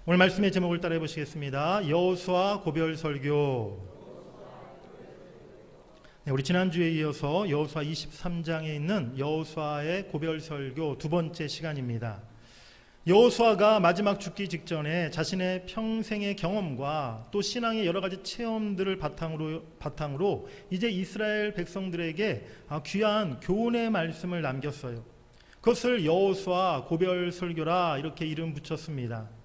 오늘 말씀의 제목을 따라해 보시겠습니다. 여호수아 고별 설교. 우리 지난주에 이어서 여호수아 23장에 있는 여호수아의 고별 설교 두 번째 시간입니다. 여호수아가 마지막 죽기 직전에 자신의 평생의 경험과 또 신앙의 여러 가지 체험들을 바탕으로 이제 이스라엘 백성들에게 귀한 교훈의 말씀을 남겼어요. 그것을 여호수아 고별 설교라 이렇게 이름 붙였습니다.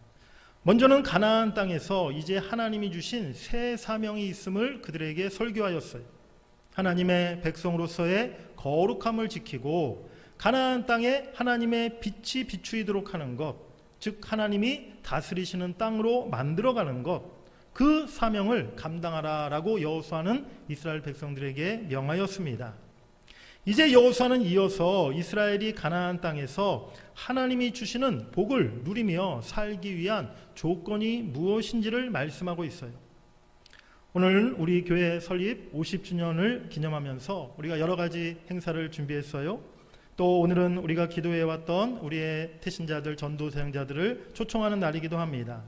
먼저는 가나안 땅에서 이제 하나님이 주신 새 사명이 있음을 그들에게 설교하였어요. 하나님의 백성으로서의 거룩함을 지키고 가나안 땅에 하나님의 빛이 비추이도록 하는 것, 즉 하나님이 다스리시는 땅으로 만들어가는 것, 그 사명을 감당하라라고 여호수아는 이스라엘 백성들에게 명하였습니다. 이제 여호수아는 이어서 이스라엘이 가나안 땅에서 하나님이 주시는 복을 누리며 살기 위한 조건이 무엇인지를 말씀하고 있어요. 오늘 우리 교회 설립 50주년을 기념하면서 우리가 여러 가지 행사를 준비했어요. 또 오늘은 우리가 기도해왔던 우리의 태신자들, 전도 사역자들을 초청하는 날이기도 합니다.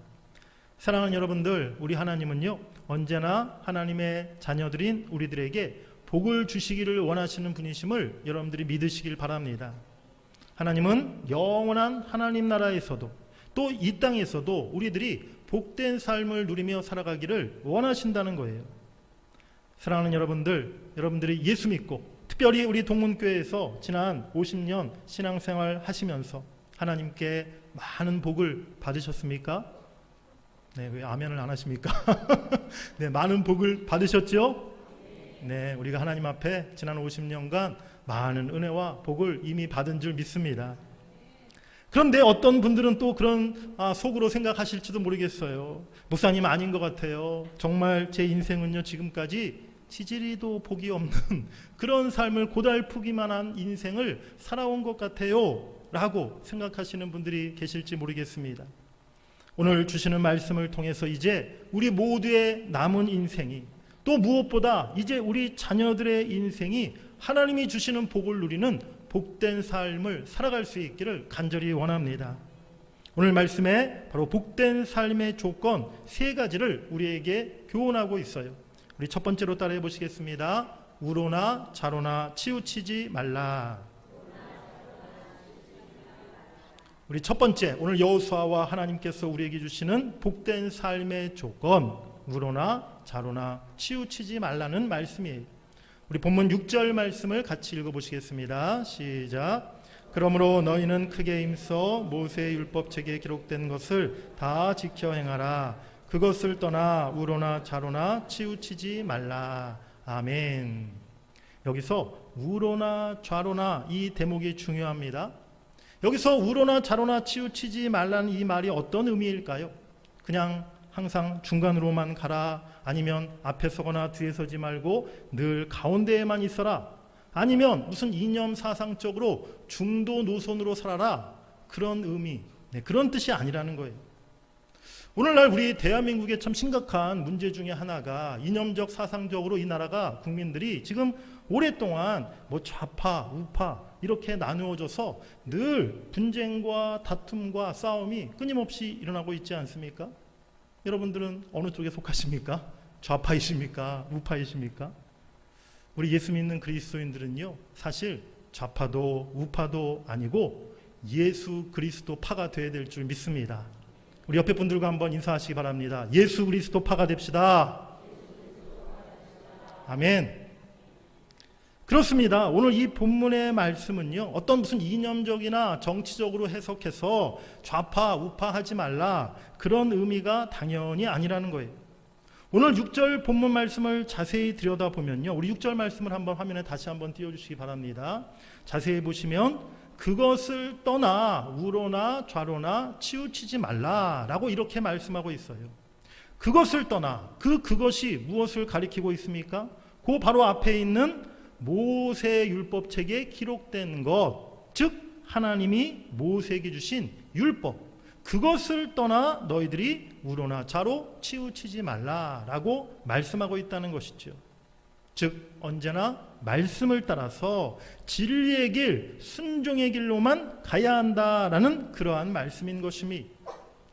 사랑하는 여러분들, 우리 하나님은요 언제나 하나님의 자녀들인 우리들에게 복을 주시기를 원하시는 분이심을 여러분들이 믿으시길 바랍니다. 하나님은 영원한 하나님 나라에서도 또 이 땅에서도 우리들이 복된 삶을 누리며 살아가기를 원하신다는 거예요. 사랑하는 여러분들, 여러분들이 예수 믿고 특별히 우리 동문교회에서 지난 50년 신앙생활 하시면서 하나님께 많은 복을 받으셨습니까? 네, 왜 아멘을 안 하십니까? 네, 많은 복을 받으셨죠? 네, 우리가 하나님 앞에 지난 50년간 많은 은혜와 복을 이미 받은 줄 믿습니다. 그런데 어떤 분들은 또 그런 속으로 생각하실지도 모르겠어요. 목사님 아닌 것 같아요. 정말 제 인생은요 지금까지 지지리도 복이 없는 그런 삶을 고달프기만 한 인생을 살아온 것 같아요 라고 생각하시는 분들이 계실지 모르겠습니다. 오늘 주시는 말씀을 통해서 이제 우리 모두의 남은 인생이, 또 무엇보다 이제 우리 자녀들의 인생이 하나님이 주시는 복을 누리는 복된 삶을 살아갈 수 있기를 간절히 원합니다. 오늘 말씀에 바로 복된 삶의 조건 세 가지를 우리에게 교훈하고 있어요. 우리 첫 번째로 따라해 보시겠습니다. 우로나 좌로나 치우치지 말라. 우리 첫 번째, 오늘 여호수아와 하나님께서 우리에게 주시는 복된 삶의 조건, 우로나 좌로나 치우치지 말라는 말씀이에요. 우리 본문 6절 말씀을 같이 읽어보시겠습니다. 시작. 그러므로 너희는 크게 힘써 모세의 율법책에 기록된 것을 다 지켜 행하라. 그것을 떠나 우로나 좌로나 치우치지 말라. 아멘. 여기서 우로나 좌로나 이 대목이 중요합니다. 여기서 우로나 좌로나 치우치지 말라는 이 말이 어떤 의미일까요? 그냥 항상 중간으로만 가라, 아니면 앞에 서거나 뒤에 서지 말고 늘 가운데에만 있어라, 아니면 무슨 이념 사상적으로 중도 노선으로 살아라, 그런 의미, 그런 뜻이 아니라는 거예요. 오늘날 우리 대한민국의 참 심각한 문제 중에 하나가 이념적 사상적으로 이 나라가 국민들이 지금 오랫동안 좌파 우파 이렇게 나누어져서 늘 분쟁과 다툼과 싸움이 끊임없이 일어나고 있지 않습니까? 여러분들은 어느 쪽에 속하십니까? 좌파이십니까? 우파이십니까? 우리 예수 믿는 그리스도인들은요 사실 좌파도 우파도 아니고 예수 그리스도파가 되어야 될 줄 믿습니다. 우리 옆에 분들과 한번 인사하시기 바랍니다. 예수 그리스도파가 됩시다. 아멘. 그렇습니다. 오늘 이 본문의 말씀은요 어떤 무슨 이념적이나 정치적으로 해석해서 좌파 우파 하지 말라, 그런 의미가 당연히 아니라는 거예요. 오늘 6절 본문 말씀을 자세히 들여다보면요, 우리 6절 말씀을 한번 화면에 다시 한번 띄워주시기 바랍니다. 자세히 보시면 그것을 떠나 우로나 좌로나 치우치지 말라라고 이렇게 말씀하고 있어요. 그것을 떠나, 그것이 무엇을 가리키고 있습니까? 그 바로 앞에 있는 모세 율법책에 기록된 것, 즉 하나님이 모세에게 주신 율법, 그것을 떠나 너희들이 우로나 좌로 치우치지 말라라고 말씀하고 있다는 것이죠. 즉 언제나 말씀을 따라서 진리의 길, 순종의 길로만 가야 한다라는 그러한 말씀인 것입니다.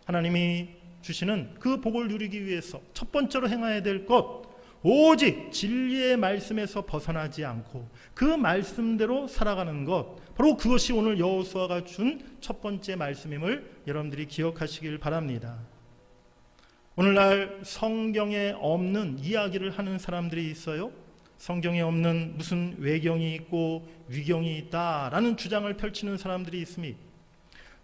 하나님이 주시는 그 복을 누리기 위해서 첫 번째로 행해야 될 것, 오직 진리의 말씀에서 벗어나지 않고 그 말씀대로 살아가는 것, 바로 그것이 오늘 여호수아가 준 첫 번째 말씀임을 여러분들이 기억하시길 바랍니다. 오늘날 성경에 없는 이야기를 하는 사람들이 있어요. 성경에 없는 무슨 외경이 있고 위경이 있다라는 주장을 펼치는 사람들이 있습니다.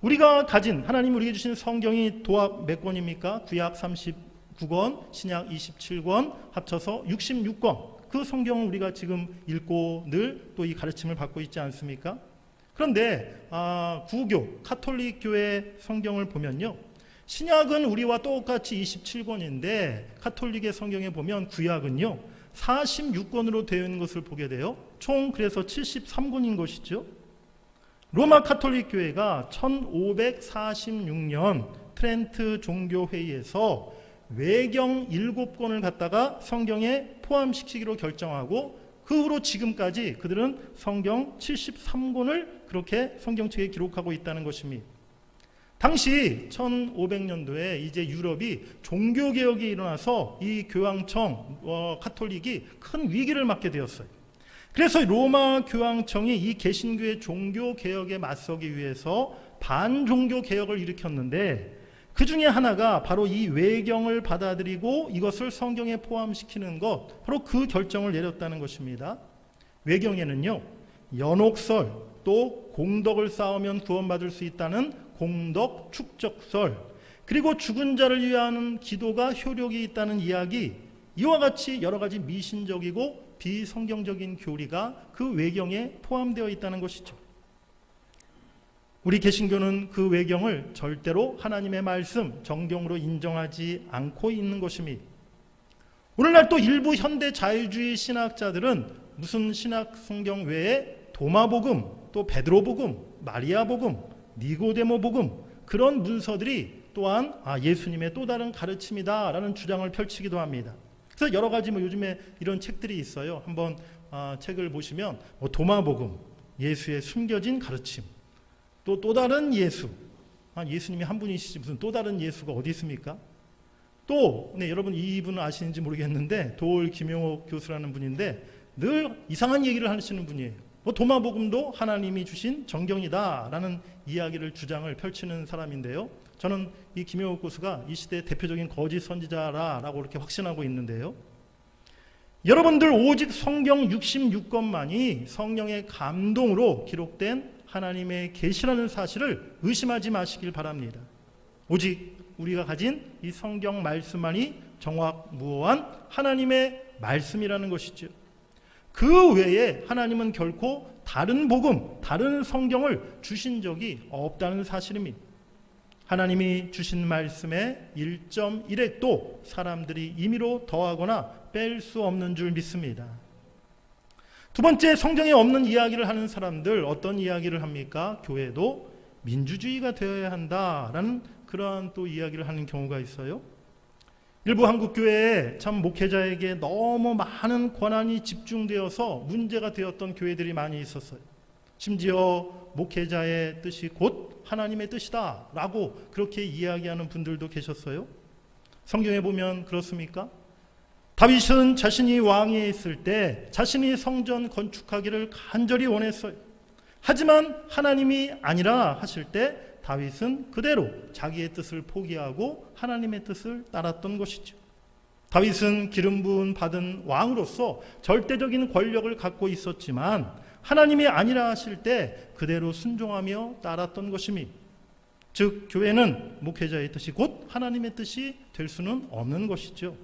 우리가 가진 하나님 우리에게 주신 성경이 도합 몇 권입니까? 구약 39권, 신약 27권, 합쳐서 66권. 그 성경을 우리가 지금 읽고 늘 또 이 가르침을 받고 있지 않습니까? 그런데 구교, 카톨릭 교회 성경을 보면요, 신약은 우리와 똑같이 27권인데 카톨릭의 성경에 보면 구약은요 46권으로 되어 있는 것을 보게 돼요. 총 그래서 73권인 것이죠. 로마 카톨릭 교회가 1546년 트렌트 종교회의에서 외경 7권을 갖다가 성경에 포함시키기로 결정하고 그 후로 지금까지 그들은 성경 73권을 그렇게 성경책에 기록하고 있다는 것입니다. 당시 1500년도에 이제 유럽이 종교개혁이 일어나서 이 교황청 카톨릭이 큰 위기를 맞게 되었어요. 그래서 로마 교황청이 이 개신교의 종교개혁에 맞서기 위해서 반종교개혁을 일으켰는데 그 중에 하나가 바로 이 외경을 받아들이고 이것을 성경에 포함시키는 것, 바로 그 결정을 내렸다는 것입니다. 외경에는요 연옥설, 또 공덕을 쌓으면 구원받을 수 있다는 공덕 축적설, 그리고 죽은 자를 위하는 기도가 효력이 있다는 이야기, 이와 같이 여러 가지 미신적이고 비성경적인 교리가 그 외경에 포함되어 있다는 것이죠. 우리 개신교는 그 외경을 절대로 하나님의 말씀, 정경으로 인정하지 않고 있는 것입니다. 오늘날 또 일부 현대 자유주의 신학자들은 무슨 신학 성경 외에 도마복음, 또 베드로복음, 마리아복음, 니고데모복음, 그런 문서들이 또한 예수님의 또 다른 가르침이다라는 주장을 펼치기도 합니다. 그래서 여러 가지 요즘에 이런 책들이 있어요. 한번 책을 보시면 도마복음, 예수의 숨겨진 가르침, 또 다른 예수, 예수님이 한 분이시지 무슨 또 다른 예수가 어디 있습니까? 또 여러분 이분은 아시는지 모르겠는데 도올 김용옥 교수라는 분인데 늘 이상한 얘기를 하시는 분이에요. 도마복음도 하나님이 주신 정경이다라는 이야기를 주장을 펼치는 사람인데요. 저는 이 김용옥 교수가 이 시대의 대표적인 거짓 선지자라고 이렇게 확신하고 있는데요. 여러분들 오직 성경 66권만이 성령의 감동으로 기록된 하나님의 계시라는 사실을 의심하지 마시길 바랍니다. 오직 우리가 가진 이 성경 말씀만이 정확무오한 하나님의 말씀이라는 것이죠. 그 외에 하나님은 결코 다른 복음, 다른 성경을 주신 적이 없다는 사실입니다. 하나님이 주신 말씀의 1.1획도 사람들이 임의로 더하거나 뺄 수 없는 줄 믿습니다. 두 번째, 성경에 없는 이야기를 하는 사람들 어떤 이야기를 합니까? 교회도 민주주의가 되어야 한다라는 그러한 또 이야기를 하는 경우가 있어요. 일부 한국교회에 참 목회자에게 너무 많은 권한이 집중되어서 문제가 되었던 교회들이 많이 있었어요. 심지어 목회자의 뜻이 곧 하나님의 뜻이다 라고 그렇게 이야기하는 분들도 계셨어요. 성경에 보면 그렇습니까? 다윗은 자신이 왕위에 있을 때 자신이 성전 건축하기를 간절히 원했어요. 하지만 하나님이 아니라 하실 때 다윗은 그대로 자기의 뜻을 포기하고 하나님의 뜻을 따랐던 것이죠. 다윗은 기름 부음 받은 왕으로서 절대적인 권력을 갖고 있었지만 하나님이 아니라 하실 때 그대로 순종하며 따랐던 것입니다. 즉 교회는 목회자의 뜻이 곧 하나님의 뜻이 될 수는 없는 것이죠.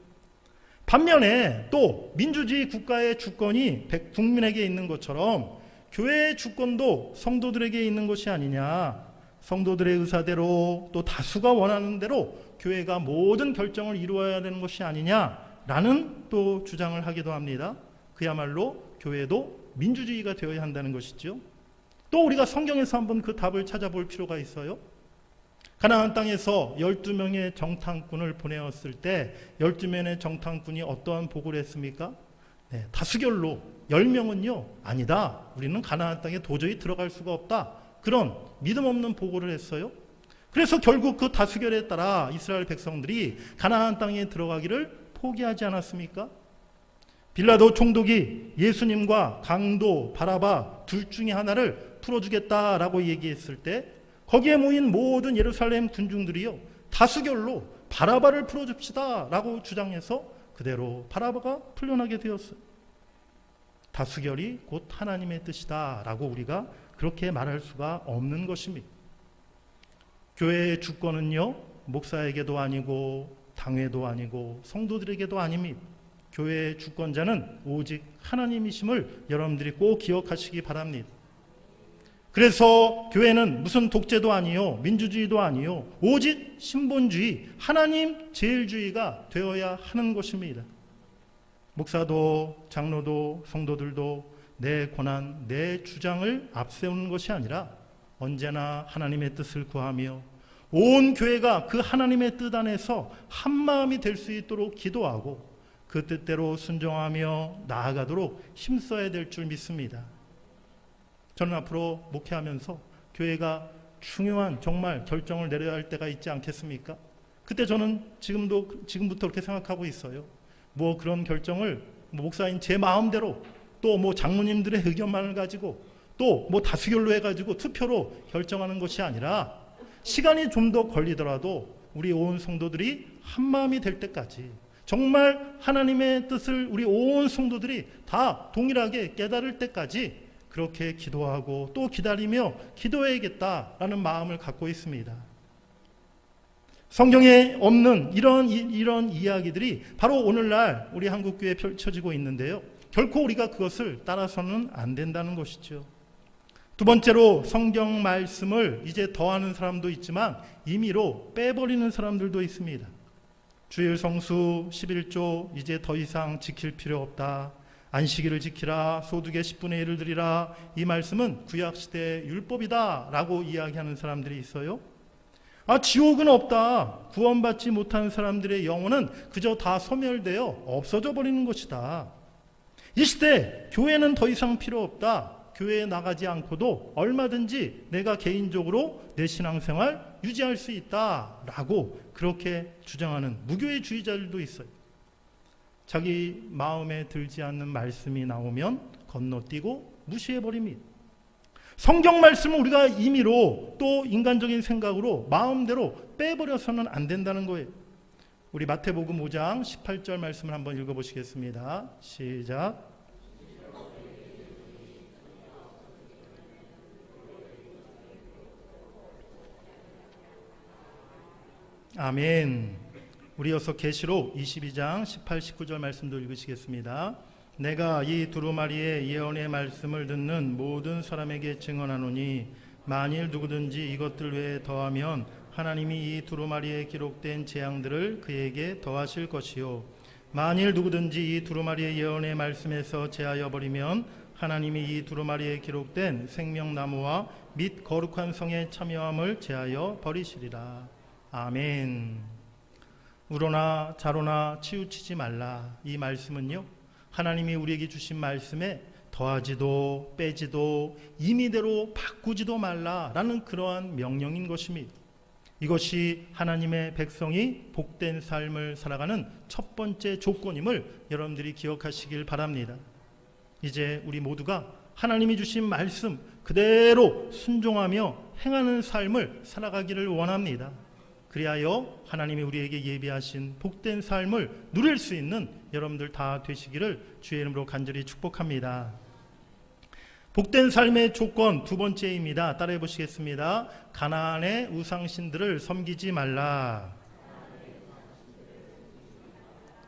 반면에 또 민주주의 국가의 주권이 국민에게 있는 것처럼 교회의 주권도 성도들에게 있는 것이 아니냐, 성도들의 의사대로 또 다수가 원하는 대로 교회가 모든 결정을 이루어야 되는 것이 아니냐라는 또 주장을 하기도 합니다. 그야말로 교회도 민주주의가 되어야 한다는 것이죠. 또 우리가 성경에서 한번 그 답을 찾아볼 필요가 있어요. 가나안 땅에서 12명의 정탐꾼을 보내었을 때 12명의 정탐꾼이 어떠한 보고를 했습니까? 다수결로 10명은요 아니다, 우리는 가나안 땅에 도저히 들어갈 수가 없다, 그런 믿음 없는 보고를 했어요. 그래서 결국 그 다수결에 따라 이스라엘 백성들이 가나안 땅에 들어가기를 포기하지 않았습니까? 빌라도 총독이 예수님과 강도, 바라바 둘 중에 하나를 풀어주겠다라고 얘기했을 때 거기에 모인 모든 예루살렘 군중들이요 다수결로 바라바를 풀어줍시다 라고 주장해서 그대로 바라바가 풀려나게 되었어요. 다수결이 곧 하나님의 뜻이다 라고 우리가 그렇게 말할 수가 없는 것입니다. 교회의 주권은요 목사에게도 아니고 당회도 아니고 성도들에게도 아닙니다. 교회의 주권자는 오직 하나님이심을 여러분들이 꼭 기억하시기 바랍니다. 그래서 교회는 무슨 독재도 아니요 민주주의도 아니요 오직 신본주의 하나님 제일주의가 되어야 하는 것입니다. 목사도 장로도 성도들도 내 권한 내 주장을 앞세우는 것이 아니라 언제나 하나님의 뜻을 구하며 온 교회가 그 하나님의 뜻 안에서 한마음이 될 수 있도록 기도하고 그 뜻대로 순종하며 나아가도록 힘써야 될 줄 믿습니다. 저는 앞으로 목회하면서 교회가 중요한 정말 결정을 내려야 할 때가 있지 않겠습니까? 그때 저는 지금부터 그렇게 생각하고 있어요. 뭐 그런 결정을 목사인 제 마음대로 또 뭐 장로님들의 의견만을 가지고 또 뭐 다수결로 해가지고 투표로 결정하는 것이 아니라 시간이 좀 더 걸리더라도 우리 온 성도들이 한마음이 될 때까지 정말 하나님의 뜻을 우리 온 성도들이 다 동일하게 깨달을 때까지 그렇게 기도하고 또 기다리며 기도해야겠다라는 마음을 갖고 있습니다. 성경에 없는 이런 이야기들이 바로 오늘날 우리 한국교회에 펼쳐지고 있는데요. 결코 우리가 그것을 따라서는 안 된다는 것이죠. 두 번째로 성경 말씀을 이제 더하는 사람도 있지만 임의로 빼버리는 사람들도 있습니다. 주일 성수 11조 이제 더 이상 지킬 필요 없다. 안식일을 지키라. 소득의 10분의 1을 드리라. 이 말씀은 구약시대의 율법이다 라고 이야기하는 사람들이 있어요. 지옥은 없다. 구원받지 못한 사람들의 영혼은 그저 다 소멸되어 없어져 버리는 것이다. 이 시대 교회는 더 이상 필요 없다. 교회에 나가지 않고도 얼마든지 내가 개인적으로 내 신앙생활 유지할 수 있다라고 그렇게 주장하는 무교의 주의자들도 있어요. 자기 마음에 들지 않는 말씀이 나오면 건너뛰고 무시해버립니다. 성경 말씀을 우리가 임의로 또 인간적인 생각으로 마음대로 빼버려서는 안 된다는 거예요. 우리 마태복음 5장 18절 말씀을 한번 읽어보시겠습니다. 시작. 아멘. 우리 이어서 계시록 22장 18, 19절 말씀도 읽으시겠습니다. 내가 이 두루마리의 예언의 말씀을 듣는 모든 사람에게 증언하노니 만일 누구든지 이것들 외에 더하면 하나님이 이 두루마리에 기록된 재앙들을 그에게 더하실 것이요 만일 누구든지 이 두루마리의 예언의 말씀에서 제하여 버리면 하나님이 이 두루마리에 기록된 생명나무와 및 거룩한 성의 참여함을 제하여 버리시리라. 아멘. 우로나 자로나 치우치지 말라. 이 말씀은요 하나님이 우리에게 주신 말씀에 더하지도 빼지도 임의대로 바꾸지도 말라라는 그러한 명령인 것입니다. 이것이 하나님의 백성이 복된 삶을 살아가는 첫 번째 조건임을 여러분들이 기억하시길 바랍니다. 이제 우리 모두가 하나님이 주신 말씀 그대로 순종하며 행하는 삶을 살아가기를 원합니다. 그리하여 하나님이 우리에게 예비하신 복된 삶을 누릴 수 있는 여러분들 다 되시기를 주의 이름으로 간절히 축복합니다. 복된 삶의 조건 두 번째입니다. 따라해 보시겠습니다. 가나안의 우상신들을 섬기지 말라.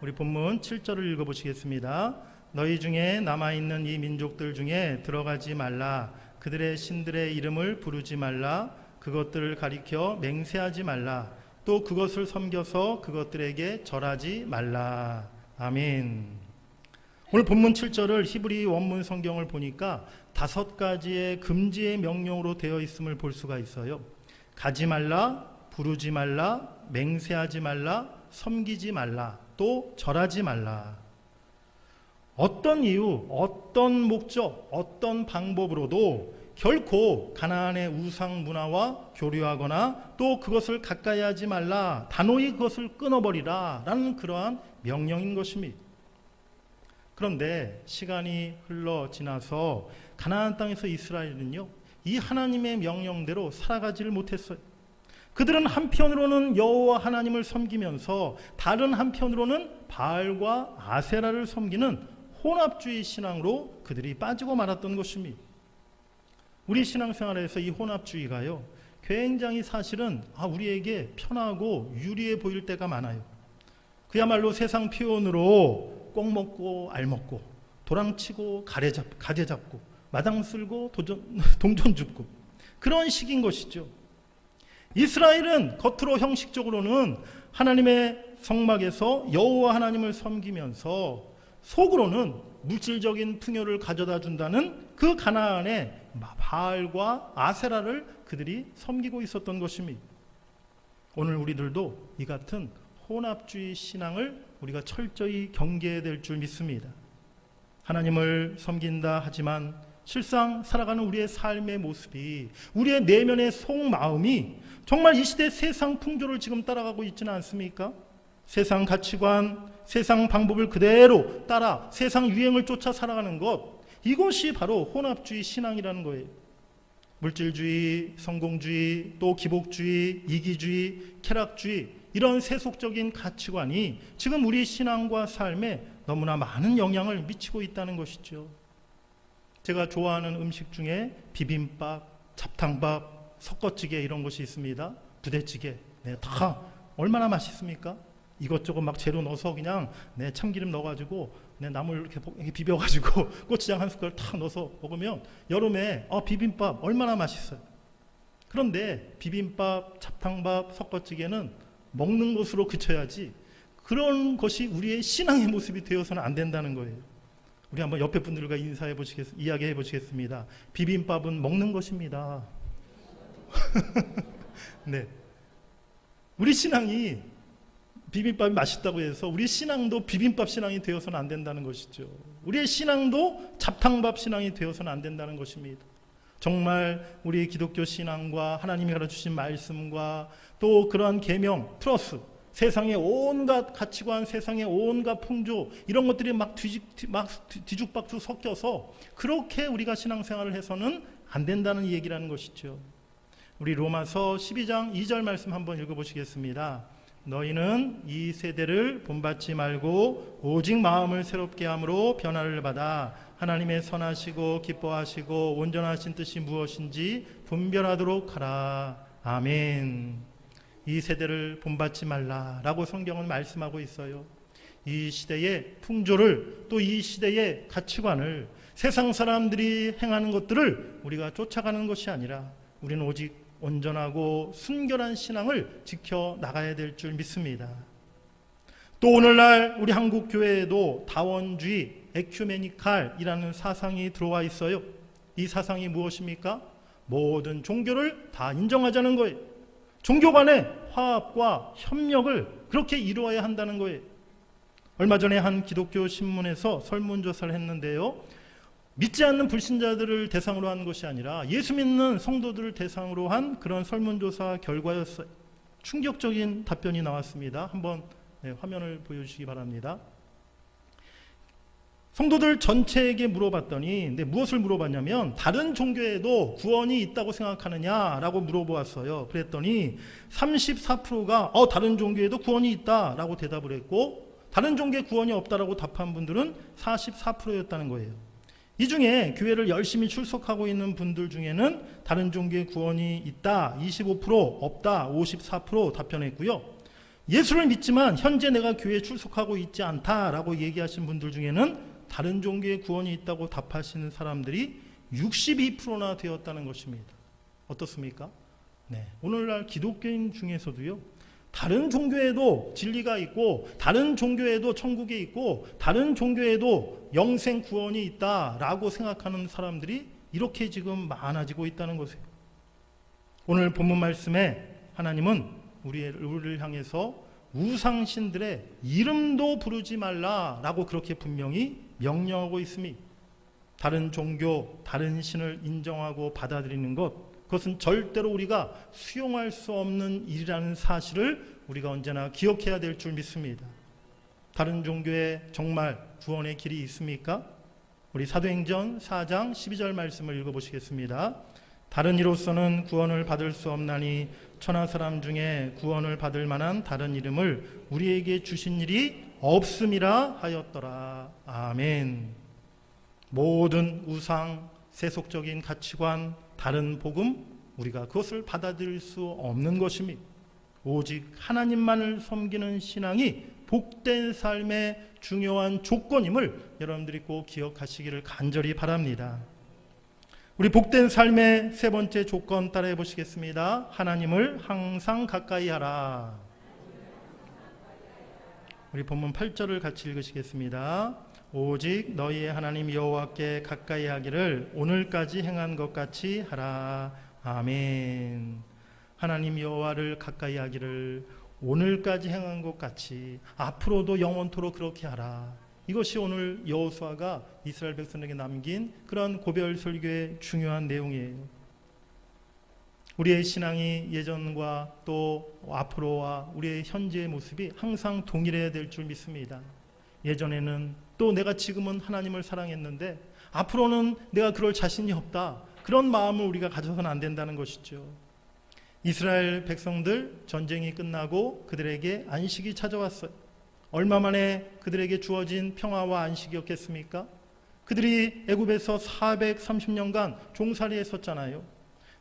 우리 본문 7절을 읽어보시겠습니다. 너희 중에 남아있는 이 민족들 중에 들어가지 말라. 그들의 신들의 이름을 부르지 말라. 그것들을 가리켜 맹세하지 말라. 또 그것을 섬겨서 그것들에게 절하지 말라. 아멘. 오늘 본문 7절을 히브리 원문 성경을 보니까 5가지의 금지의 명령으로 되어 있음을 볼 수가 있어요. 가지 말라, 부르지 말라, 맹세하지 말라, 섬기지 말라, 또 절하지 말라. 어떤 이유, 어떤 목적, 어떤 방법으로도 결코 가나안의 우상 문화와 교류하거나 또 그것을 가까이 하지 말라, 단호히 그것을 끊어버리라 라는 그러한 명령인 것입니다. 그런데 시간이 흘러 지나서 가나안 땅에서 이스라엘은요, 이 하나님의 명령대로 살아가지를 못했어요. 그들은 한편으로는 여호와 하나님을 섬기면서 다른 한편으로는 바알과 아세라를 섬기는 혼합주의 신앙으로 그들이 빠지고 말았던 것입니다. 우리 신앙생활에서 이 혼합주의가요, 굉장히 사실은 우리에게 편하고 유리해 보일 때가 많아요. 그야말로 세상 표현으로 꼭 먹고 알 먹고 도랑치고 가재 잡고 마당 쓸고 동전 줍고 그런 식인 것이죠. 이스라엘은 겉으로 형식적으로는 하나님의 성막에서 여호와 하나님을 섬기면서 속으로는 물질적인 풍요를 가져다 준다는 그 가나안의 바알과 아세라를 그들이 섬기고 있었던 것입니다. 오늘 우리들도 이 같은 혼합주의 신앙을 우리가 철저히 경계해야 될 줄 믿습니다. 하나님을 섬긴다 하지만 실상 살아가는 우리의 삶의 모습이, 우리의 내면의 속마음이 정말 이 시대 세상 풍조를 지금 따라가고 있지는 않습니까? 세상 가치관, 세상 방법을 그대로 따라 세상 유행을 쫓아 살아가는 것, 이것이 바로 혼합주의 신앙이라는 거예요. 물질주의, 성공주의, 또 기복주의, 이기주의, 쾌락주의, 이런 세속적인 가치관이 지금 우리 신앙과 삶에 너무나 많은 영향을 미치고 있다는 것이죠. 제가 좋아하는 음식 중에 비빔밥, 잡탕밥, 섞어찌개 이런 것이 있습니다. 부대찌개. 다 얼마나 맛있습니까? 이것저것 막 재료 넣어서 그냥 참기름 넣어가지고 나물 이렇게 비벼가지고 고추장 한 숟갈 탁 넣어서 먹으면 여름에 비빔밥 얼마나 맛있어요. 그런데 비빔밥, 잡탕밥, 섞어찌개는 먹는 것으로 그쳐야지 그런 것이 우리의 신앙의 모습이 되어서는 안 된다는 거예요. 우리 한번 옆에 분들과 이야기해 보시겠습니다. 비빔밥은 먹는 것입니다. 네. 우리 신앙이 비빔밥이 맛있다고 해서 우리 신앙도 비빔밥 신앙이 되어서는 안 된다는 것이죠. 우리의 신앙도 잡탕밥 신앙이 되어서는 안 된다는 것입니다. 정말 우리 기독교 신앙과 하나님이 가르쳐주신 말씀과 또 그러한 계명 플러스 세상의 온갖 가치관, 세상의 온갖 풍조 이런 것들이 막 뒤죽박죽 섞여서 그렇게 우리가 신앙생활을 해서는 안 된다는 얘기라는 것이죠. 우리 로마서 12장 2절 말씀 한번 읽어보시겠습니다. 너희는 이 세대를 본받지 말고 오직 마음을 새롭게 함으로 변화를 받아 하나님의 선하시고 기뻐하시고 온전하신 뜻이 무엇인지 분별하도록 하라. 아멘. 이 세대를 본받지 말라라고 성경은 말씀하고 있어요. 이 시대의 풍조를 또 이 시대의 가치관을 세상 사람들이 행하는 것들을 우리가 쫓아가는 것이 아니라 우리는 오직 온전하고 순결한 신앙을 지켜나가야 될 줄 믿습니다. 또 오늘날 우리 한국 교회에도 다원주의, 에큐메니칼이라는 사상이 들어와 있어요. 이 사상이 무엇입니까? 모든 종교를 다 인정하자는 거예요. 종교 간의 화합과 협력을 그렇게 이루어야 한다는 거예요. 얼마 전에 한 기독교 신문에서 설문조사를 했는데요. 믿지 않는 불신자들을 대상으로 한 것이 아니라 예수 믿는 성도들을 대상으로 한 그런 설문조사 결과였어요. 충격적인 답변이 나왔습니다. 한번 화면을 보여주시기 바랍니다. 성도들 전체에게 물어봤더니 무엇을 물어봤냐면 다른 종교에도 구원이 있다고 생각하느냐라고 물어보았어요. 그랬더니 34%가 다른 종교에도 구원이 있다라고 대답을 했고 다른 종교에 구원이 없다라고 답한 분들은 44%였다는 거예요. 이 중에 교회를 열심히 출석하고 있는 분들 중에는 다른 종교에 구원이 있다 25%, 없다 54% 답변했고요. 예수를 믿지만 현재 내가 교회에 출석하고 있지 않다라고 얘기하신 분들 중에는 다른 종교에 구원이 있다고 답하시는 사람들이 62%나 되었다는 것입니다. 어떻습니까? 오늘날 기독교인 중에서도요. 다른 종교에도 진리가 있고 다른 종교에도 천국이 있고 다른 종교에도 영생 구원이 있다라고 생각하는 사람들이 이렇게 지금 많아지고 있다는 것이에요. 오늘 본문 말씀에 하나님은 우리를 향해서 우상신들의 이름도 부르지 말라라고 그렇게 분명히 명령하고 있습니다. 다른 종교, 다른 신을 인정하고 받아들이는 그것은 절대로 우리가 수용할 수 없는 일이라는 사실을 우리가 언제나 기억해야 될 줄 믿습니다. 다른 종교에 정말 구원의 길이 있습니까? 우리 사도행전 4장 12절 말씀을 읽어보시겠습니다. 다른 이로서는 구원을 받을 수 없나니 천하 사람 중에 구원을 받을 만한 다른 이름을 우리에게 주신 일이 없음이라 하였더라. 아멘. 모든 우상, 세속적인 가치관, 다른 복음, 우리가 그것을 받아들일 수 없는 것입니다. 오직 하나님만을 섬기는 신앙이 복된 삶의 중요한 조건임을 여러분들이 꼭 기억하시기를 간절히 바랍니다. 우리 복된 삶의 세 번째 조건 따라해 보시겠습니다. 하나님을 항상 가까이 하라. 우리 본문 8절을 같이 읽으시겠습니다. 오직 너희의 하나님 여호와께 가까이 하기를 오늘까지 행한 것 같이 하라. 아멘. 하나님 여호와를 가까이 하기를 오늘까지 행한 것 같이 앞으로도 영원토록 그렇게 하라. 이것이 오늘 여호수아가 이스라엘 백성에게 남긴 그런 고별 설교의 중요한 내용이에요. 우리의 신앙이 예전과 또 앞으로와 우리의 현재의 모습이 항상 동일해야 될 줄 믿습니다. 예전에는 또 내가 지금은 하나님을 사랑했는데 앞으로는 내가 그럴 자신이 없다. 그런 마음을 우리가 가져서는 안 된다는 것이죠. 이스라엘 백성들 전쟁이 끝나고 그들에게 안식이 찾아왔어요. 얼마 만에 그들에게 주어진 평화와 안식이었겠습니까? 그들이 애굽에서 430년간 종살이 했었잖아요.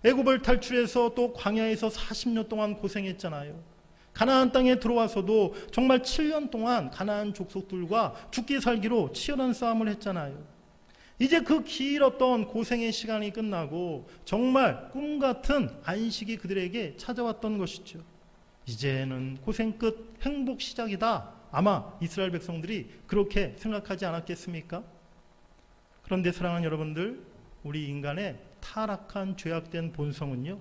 애굽을 탈출해서 또 광야에서 40년 동안 고생했잖아요. 가나안 땅에 들어와서도 정말 7년 동안 가나안 족속들과 죽기 살기로 치열한 싸움을 했잖아요. 이제 그 길었던 고생의 시간이 끝나고 정말 꿈같은 안식이 그들에게 찾아왔던 것이죠. 이제는 고생 끝 행복 시작이다. 아마 이스라엘 백성들이 그렇게 생각하지 않았겠습니까? 그런데 사랑하는 여러분들, 우리 인간의 타락한 죄악된 본성은요,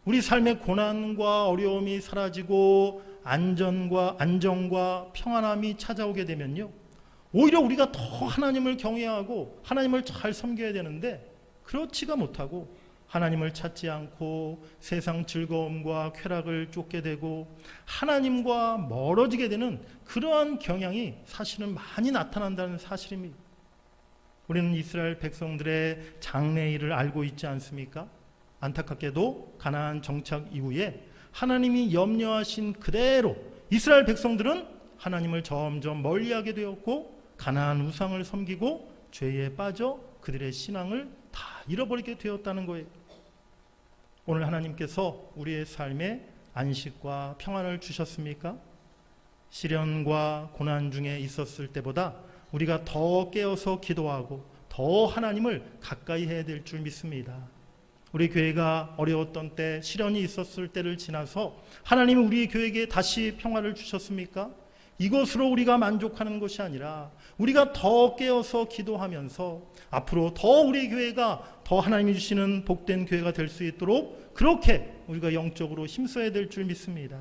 우리 삶의 고난과 어려움이 사라지고 안정과 평안함이 찾아오게 되면요, 오히려 우리가 더 하나님을 경외하고 하나님을 잘 섬겨야 되는데 그렇지가 못하고 하나님을 찾지 않고 세상 즐거움과 쾌락을 쫓게 되고 하나님과 멀어지게 되는 그러한 경향이 사실은 많이 나타난다는 사실입니다. 우리는 이스라엘 백성들의 장래일을 알고 있지 않습니까? 안타깝게도 가나안 정착 이후에 하나님이 염려하신 그대로 이스라엘 백성들은 하나님을 점점 멀리하게 되었고 가나안 우상을 섬기고 죄에 빠져 그들의 신앙을 다 잃어버리게 되었다는 거예요. 오늘 하나님께서 우리의 삶에 안식과 평안을 주셨습니까? 시련과 고난 중에 있었을 때보다 우리가 더 깨어서 기도하고 더 하나님을 가까이 해야 될 줄 믿습니다. 우리 교회가 어려웠던 때, 시련이 있었을 때를 지나서 하나님은 우리 교회에게 다시 평화를 주셨습니까? 이것으로 우리가 만족하는 것이 아니라 우리가 더 깨어서 기도하면서 앞으로 더 우리 교회가 더 하나님이 주시는 복된 교회가 될 수 있도록 그렇게 우리가 영적으로 힘써야 될 줄 믿습니다.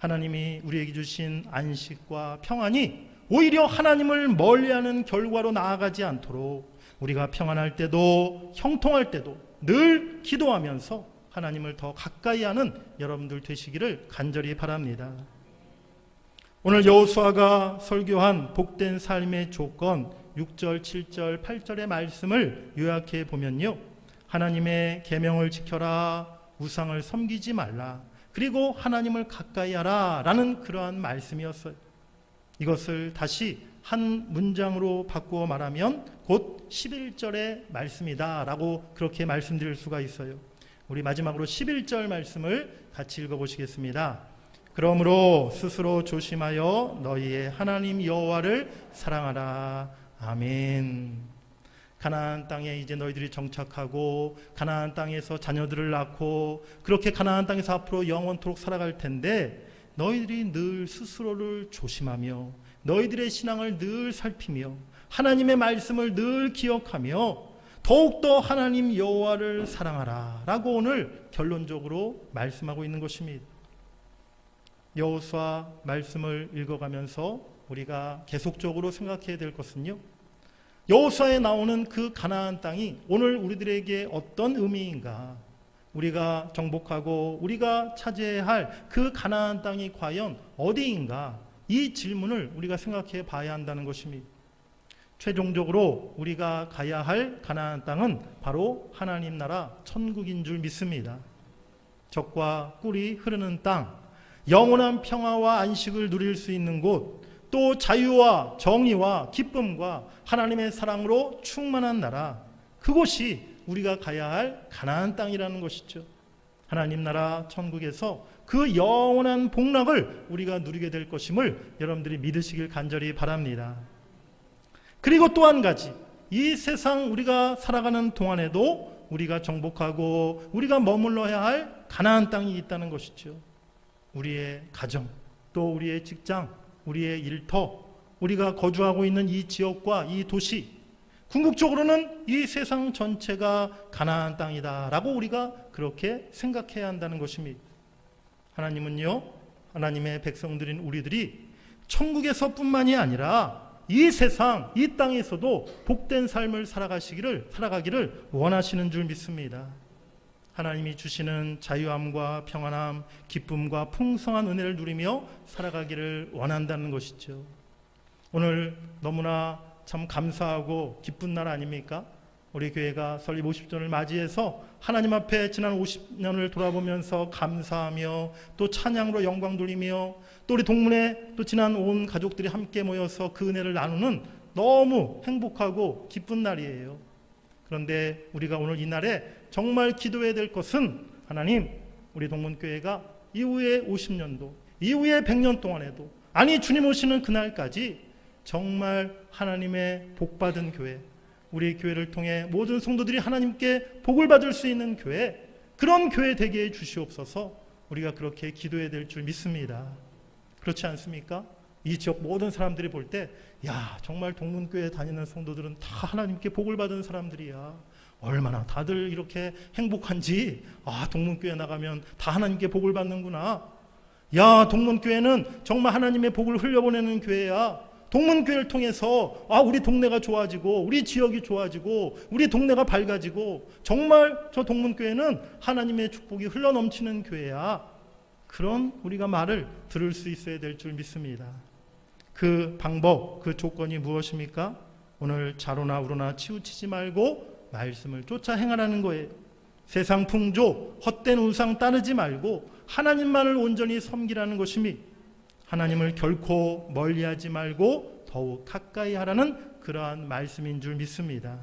하나님이 우리에게 주신 안식과 평안이 오히려 하나님을 멀리하는 결과로 나아가지 않도록 우리가 평안할 때도 형통할 때도 늘 기도하면서 하나님을 더 가까이 하는 여러분들 되시기를 간절히 바랍니다. 오늘 여호수아가 설교한 복된 삶의 조건 6절, 7절, 8절의 말씀을 요약해 보면요, 하나님의 계명을 지켜라, 우상을 섬기지 말라, 그리고 하나님을 가까이 하라 라는 그러한 말씀이었어요. 이것을 다시 한 문장으로 바꾸어 말하면 곧 11절의 말씀이다 라고 그렇게 말씀드릴 수가 있어요. 우리 마지막으로 11절 말씀을 같이 읽어보시겠습니다. 그러므로 스스로 조심하여 너희의 하나님 여호와를 사랑하라. 아멘. 가나안 땅에 이제 너희들이 정착하고 가나안 땅에서 자녀들을 낳고 그렇게 가나안 땅에서 앞으로 영원토록 살아갈 텐데 너희들이 늘 스스로를 조심하며 너희들의 신앙을 늘 살피며 하나님의 말씀을 늘 기억하며 더욱더 하나님 여호와를 사랑하라 라고 오늘 결론적으로 말씀하고 있는 것입니다. 여호수아 말씀을 읽어가면서 우리가 계속적으로 생각해야 될 것은요, 여호수아에 나오는 그 가나안 땅이 오늘 우리들에게 어떤 의미인가? 우리가 정복하고 우리가 차지해야 할 그 가나안 땅이 과연 어디인가? 이 질문을 우리가 생각해 봐야 한다는 것입니다. 최종적으로 우리가 가야 할 가나안 땅은 바로 하나님 나라 천국인 줄 믿습니다. 젖과 꿀이 흐르는 땅, 영원한 평화와 안식을 누릴 수 있는 곳, 또 자유와 정의와 기쁨과 하나님의 사랑으로 충만한 나라, 그곳이 우리가 가야 할 가나안 땅이라는 것이죠. 하나님 나라 천국에서 그 영원한 복락을 우리가 누리게 될 것임을 여러분들이 믿으시길 간절히 바랍니다. 그리고 또 한 가지, 이 세상 우리가 살아가는 동안에도 우리가 정복하고 우리가 머물러야 할 가나안 땅이 있다는 것이죠. 우리의 가정, 또 우리의 직장, 우리의 일터, 우리가 거주하고 있는 이 지역과 이 도시, 궁극적으로는 이 세상 전체가 가나안 땅이다라고 우리가 그렇게 생각해야 한다는 것입니다. 하나님은요, 하나님의 백성들인 우리들이 천국에서뿐만이 아니라 이 세상, 이 땅에서도 복된 삶을 살아가기를 원하시는 줄 믿습니다. 하나님이 주시는 자유함과 평안함, 기쁨과 풍성한 은혜를 누리며 살아가기를 원한다는 것이죠. 오늘 너무나 참 감사하고 기쁜 날 아닙니까? 우리 교회가 설립 50주년을 맞이해서 하나님 앞에 지난 50년을 돌아보면서 감사하며 또 찬양으로 영광 돌리며 또 우리 동문회 또 지난 온 가족들이 함께 모여서 그 은혜를 나누는 너무 행복하고 기쁜 날이에요. 그런데 우리가 오늘 이 날에 정말 기도해야 될 것은, 하나님, 우리 동문교회가 이후에 50년도, 이후에 100년 동안에도, 아니 주님 오시는 그날까지 정말 하나님의 복받은 교회, 우리 교회를 통해 모든 성도들이 하나님께 복을 받을 수 있는 교회, 그런 교회 되게 해 주시옵소서. 우리가 그렇게 기도해야 될 줄 믿습니다. 그렇지 않습니까? 이 지역 모든 사람들이 볼 때, 야, 정말 동문교회 다니는 성도들은 다 하나님께 복을 받은 사람들이야. 얼마나 다들 이렇게 행복한지, 동문교회 나가면 다 하나님께 복을 받는구나. 야, 동문교회는 정말 하나님의 복을 흘려보내는 교회야. 동문교회를 통해서 우리 동네가 좋아지고 우리 지역이 좋아지고 우리 동네가 밝아지고 정말 저 동문교회는 하나님의 축복이 흘러넘치는 교회야. 그런 우리가 말을 들을 수 있어야 될 줄 믿습니다. 그 방법, 그 조건이 무엇입니까? 오늘 자로나 우로나 치우치지 말고 말씀을 쫓아 행하라는 거예요. 세상 풍조, 헛된 우상 따르지 말고 하나님만을 온전히 섬기라는 것이니, 하나님을 결코 멀리하지 말고 더욱 가까이 하라는 그러한 말씀인 줄 믿습니다.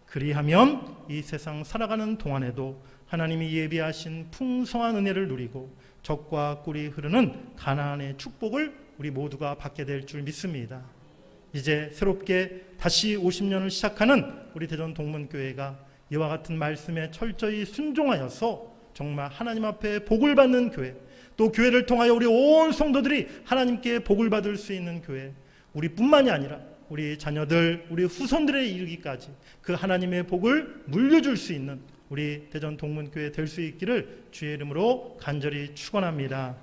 그리하면 이 세상 살아가는 동안에도 하나님이 예비하신 풍성한 은혜를 누리고 젖과 꿀이 흐르는 가나안의 축복을 우리 모두가 받게 될 줄 믿습니다. 이제 새롭게 다시 50년을 시작하는 우리 대전 동문교회가 이와 같은 말씀에 철저히 순종하여서 정말 하나님 앞에 복을 받는 교회, 또 교회를 통하여 우리 온 성도들이 하나님께 복을 받을 수 있는 교회, 우리뿐만이 아니라 우리 자녀들, 우리 후손들에 이르기까지 그 하나님의 복을 물려줄 수 있는 우리 대전 동문교회 될 수 있기를 주의 이름으로 간절히 축원합니다.